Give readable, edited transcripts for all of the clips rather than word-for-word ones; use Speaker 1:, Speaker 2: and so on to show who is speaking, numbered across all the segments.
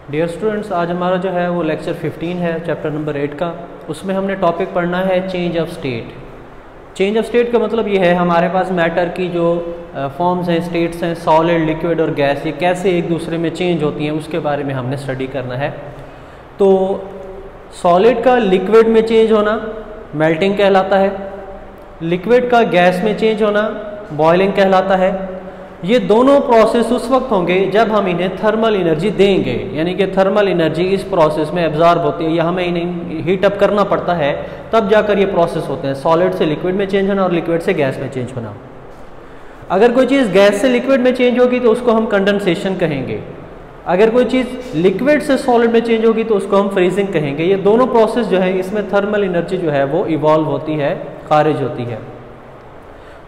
Speaker 1: Dear students, आज हमारा जो है वो लेक्चर 15 है, चैप्टर नंबर 8 का। उसमें हमने टॉपिक पढ़ना है change of state. Change of state का मतलब ये है हमारे पास मैटर की जो फॉर्म्स हैं, स्टेट्स हैं, सॉलिड, लिक्विड और गैस, ये कैसे एक दूसरे में चेंज होती हैं उसके बारे में हमने स्टडी करना है। तो सॉलिड का लिक्विड में चेंज होना मेल्टिंग कहलाता है, लिक्विड का गैस में चेंज होना बॉइलिंग कहलाता है। ये दोनों प्रोसेस उस वक्त होंगे जब हम इन्हें थर्मल एनर्जी देंगे, यानी कि थर्मल एनर्जी इस प्रोसेस में एब्जॉर्ब होती है या हमें इन्हें हीट अप करना पड़ता है, तब जाकर ये प्रोसेस होते हैं। सॉलिड से लिक्विड में चेंज होना और लिक्विड से गैस में चेंज होना। अगर कोई चीज़ गैस से लिक्विड में चेंज होगी तो उसको हम कंडेंसेशन कहेंगे। अगर कोई चीज़ लिक्विड से सॉलिड में चेंज होगी तो उसको हम फ्रीजिंग कहेंगे। ये दोनों प्रोसेस जो है इसमें थर्मल एनर्जी जो है वो इवॉल्व होती है, खारिज होती है।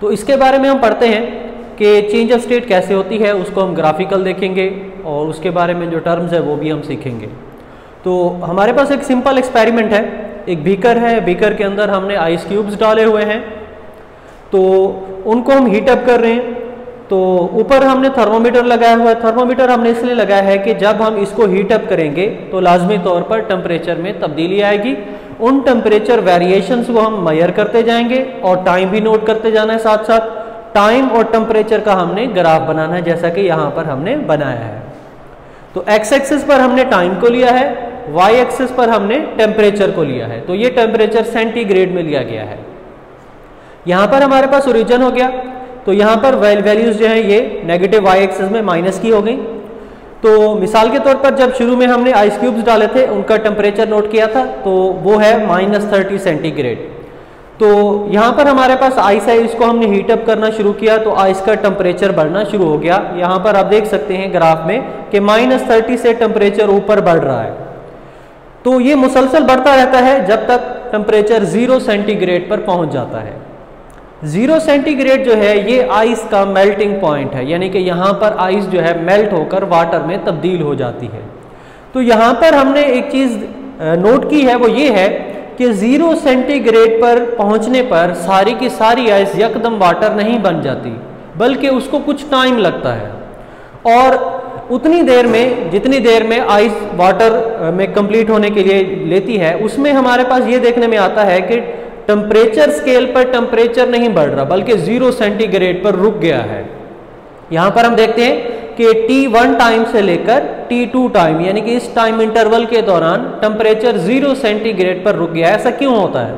Speaker 1: तो इसके बारे में हम पढ़ते हैं कि चेंज ऑफ स्टेट कैसे होती है, उसको हम ग्राफिकल देखेंगे और उसके बारे में जो टर्म्स है वो भी हम सीखेंगे। तो हमारे पास एक सिंपल एक्सपेरिमेंट है। एक बीकर है, बीकर के अंदर हमने आइस क्यूब्स डाले हुए हैं, तो उनको हम हीट अप कर रहे हैं। तो ऊपर हमने थर्मोमीटर लगाया हुआ है। थर्मोमीटर हमने इसलिए लगाया है कि जब हम इसको हीट अप करेंगे तो लाजमी तौर पर टेम्परेचर में तब्दीली आएगी। उन टेम्परेचर वेरिएशंस को हम मेजर करते जाएंगे और टाइम भी नोट करते जाना है। साथ साथ टाइम और टेम्परेचर का हमने ग्राफ बनाना है, जैसा कि यहाँ पर हमने बनाया है। तो एक्स एक्सिस पर हमने टाइम को लिया है, वाई एक्सिस पर हमने टेम्परेचर को लिया है। तो ये टेम्परेचर सेंटीग्रेड में लिया गया है। यहाँ पर हमारे पास ओरिजिन हो गया, तो यहाँ पर वैल्यूज जो है ये नेगेटिव वाई एक्सिस में माइनस की हो गई। तो मिसाल के तौर पर जब शुरू में हमने आइस क्यूब्स डाले थे, उनका टेम्परेचर नोट किया था, तो वो है -30 सेंटीग्रेड। तो यहाँ पर हमारे पास आइस है, इसको हमने हीट अप करना शुरू किया तो आइस का टेम्परेचर बढ़ना शुरू हो गया। यहाँ पर आप देख सकते हैं ग्राफ में कि -30 से टेम्परेचर ऊपर बढ़ रहा है। तो ये मुसलसल बढ़ता रहता है जब तक टेम्परेचर 0 सेंटीग्रेड पर पहुँच जाता है। 0 सेंटीग्रेड जो है ये आइस का मेल्टिंग पॉइंट है, यानी कि यहाँ पर आइस जो है मेल्ट होकर वाटर में तब्दील हो जाती है। तो यहाँ पर हमने एक चीज़ नोट की है, वो ये है कि 0 सेंटीग्रेड पर पहुंचने पर सारी की सारी आइस यकदम वाटर नहीं बन जाती, बल्कि उसको कुछ टाइम लगता है। और उतनी देर में, जितनी देर में आइस वाटर में कंप्लीट होने के लिए लेती है, उसमें हमारे पास ये देखने में आता है कि टेम्परेचर स्केल पर टेम्परेचर नहीं बढ़ रहा, बल्कि 0 सेंटीग्रेड पर रुक गया है। यहाँ पर हम देखते हैं कि T1 टाइम से लेकर T2 टाइम, यानी कि इस टाइम इंटरवल के दौरान टेम्परेचर 0 सेंटीग्रेड पर रुक गया है। ऐसा क्यों होता है?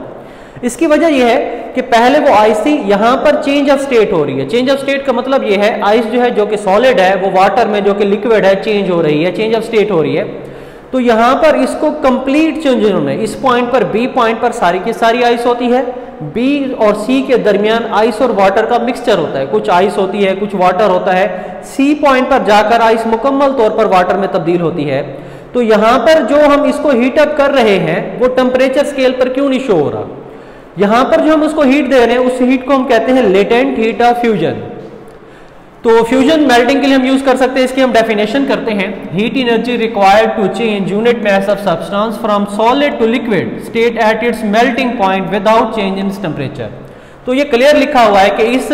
Speaker 1: इसकी वजह यह है कि पहले वो आइस थी, यहाँ पर चेंज ऑफ स्टेट हो रही है। चेंज ऑफ स्टेट का मतलब यह है आइस जो है, जो कि सॉलिड है, वो वाटर में जो कि लिक्विड है, चेंज हो रही है, चेंज ऑफ स्टेट हो रही है। तो यहाँ पर इसको कंप्लीट चेंज होने, इस पॉइंट पर, बी पॉइंट पर सारी की सारी आइस होती है। बी और सी के दरमियान आइस और वाटर का मिक्सचर होता है, कुछ आइस होती है, कुछ वाटर होता है। सी पॉइंट पर जाकर आइस मुकम्मल तौर पर वाटर में तब्दील होती है। तो यहाँ पर जो हम इसको हीट अप कर रहे हैं वो टेम्परेचर स्केल पर क्यों नहीं शो हो रहा? यहाँ पर जो हम उसको हीट दे रहे हैं उस हीट को हम कहते हैं लेटेंट हीट ऑफ फ्यूजन। तो फ्यूजन मेल्टिंग के लिए हम यूज कर सकते हैं। इसकी हम डेफिनेशन करते हैं, heat energy required to change unit mass of substance from solid to liquid state at its melting point without change in temperature. तो ये क्लियर लिखा हुआ है कि इस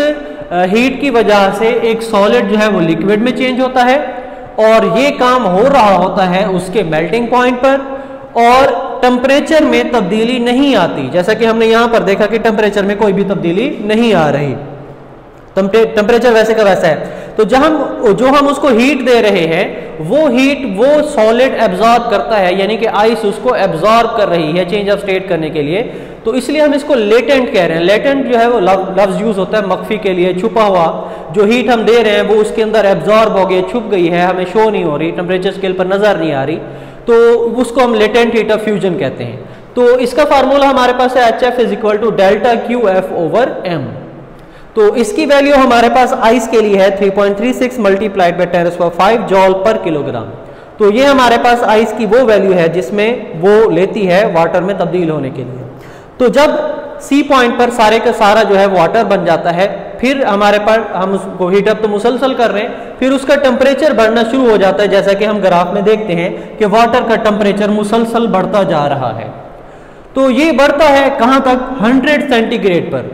Speaker 1: हीट की वजह से एक सॉलिड जो है वो लिक्विड में चेंज होता है, और ये काम हो रहा होता है उसके मेल्टिंग पॉइंट पर, और टेम्परेचर में तब्दीली नहीं आती। जैसा कि हमने यहाँ पर देखा कि टेम्परेचर में कोई भी तब्दीली नहीं आ रही, टेम्परेचर वैसे का वैसा है। तो जो हम उसको हीट दे रहे हैं वो हीट वो सॉलिड एब्जॉर्ब करता है, यानी कि आइस उसको एब्जॉर्ब कर रही है चेंज ऑफ स्टेट करने के लिए। तो इसलिए हम इसको लेटेंट कह रहे हैं। लेटेंट जो है वो लफ्ज यूज होता है मख्फी के लिए, छुपा हुआ। जो हीट हम दे रहे हैं वो उसके अंदर एब्जॉर्ब हो गई, छुप गई है, हमें शो नहीं हो रही, टेम्परेचर स्केल पर नजर नहीं आ रही, तो उसको हम लेटेंट हीट ऑफ फ्यूजन कहते हैं। तो इसका फार्मूला हमारे पास है HF = ΔQF/m। तो इसकी वैल्यू हमारे पास आइस के लिए है 3.36 मल्टीप्लाइड बाय 10⁵ जॉल पर किलोग्राम। तो ये हमारे पास आइस की वो वैल्यू है जिसमें वो लेती है वाटर में तब्दील होने के लिए। तो जब सी पॉइंट पर सारे का सारा जो है वाटर बन जाता है, फिर हमारे पास, हम उसको हीट अप तो मुसलसल कर रहे हैं, फिर उसका टेम्परेचर बढ़ना शुरू हो जाता है। जैसा कि हम ग्राफ में देखते हैं कि वाटर का टेम्परेचर मुसलसल बढ़ता जा रहा है। तो ये बढ़ता है कहाँ तक? 100 सेंटीग्रेड पर।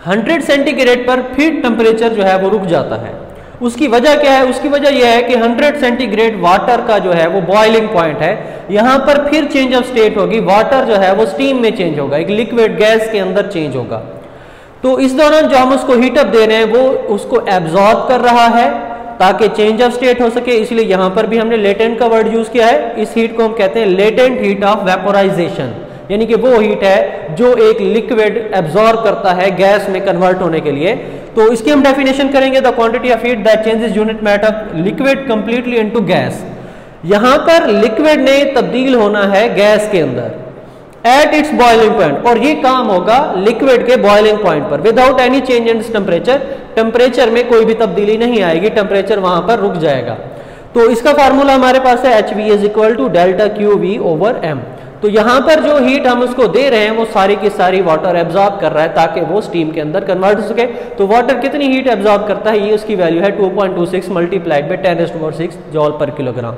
Speaker 1: 100 सेंटीग्रेड पर फिर टेम्परेचर जो है वो रुक जाता है, उसकी वजह क्या है? उसकी वजह यह है कि 100 सेंटीग्रेड वाटर का जो है वो बॉइलिंग पॉइंट है, यहां पर फिर चेंज ऑफ स्टेट होगी, वाटर जो है वो स्टीम में चेंज होगा, एक लिक्विड गैस के अंदर चेंज होगा। तो इस दौरान जो हम उसको हीटअप दे रहे हैं वो उसको एब्जॉर्ब कर रहा है ताकि चेंज ऑफ स्टेट हो सके, इसलिए यहां पर भी हमने लेटेंट का वर्ड यूज किया है। इस हीट को हम कहते हैं लेटेंट हीट ऑफ वेपोराइजेशन, यानी कि वो हीट है जो एक लिक्विड एब्जॉर्ब करता है गैस में कन्वर्ट होने के लिए। तो इसकी हम डेफिनेशन करेंगे, the quantity of heat that changes unit matter of liquid completely into gas. यहां पर लिक्विड ने तब्दील होना है गैस के अंदर एट इट्स बॉइलिंग पॉइंट, और ये काम होगा लिक्विड के बॉइलिंग पॉइंट पर without any change in temperature. Temperature में कोई भी तब्दीली नहीं आएगी, टेम्परेचर वहां पर रुक जाएगा। तो इसका फार्मूला हमारे पास है HV is equal to delta QV over M। तो यहां पर जो हीट हम उसको दे रहे हैं वो सारी की सारी वाटर एब्जॉर्ब कर रहा है ताकि वो स्टीम के अंदर कन्वर्ट हो सके। तो वाटर कितनी हीट एब्जॉर्ब करता है, ये उसकी वैल्यू है 2.26 मल्टीप्लाइड बाई 10⁻⁶ जॉल पर किलोग्राम।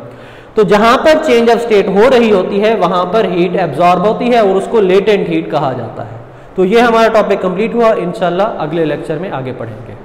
Speaker 1: तो जहां पर चेंज ऑफ स्टेट हो रही होती है वहां पर हीट एब्जॉर्ब होती है और उसको लेटेंट हीट कहा जाता है। तो ये हमारा टॉपिक कंप्लीट हुआ, इंशाल्लाह अगले लेक्चर में आगे पढ़ेंगे।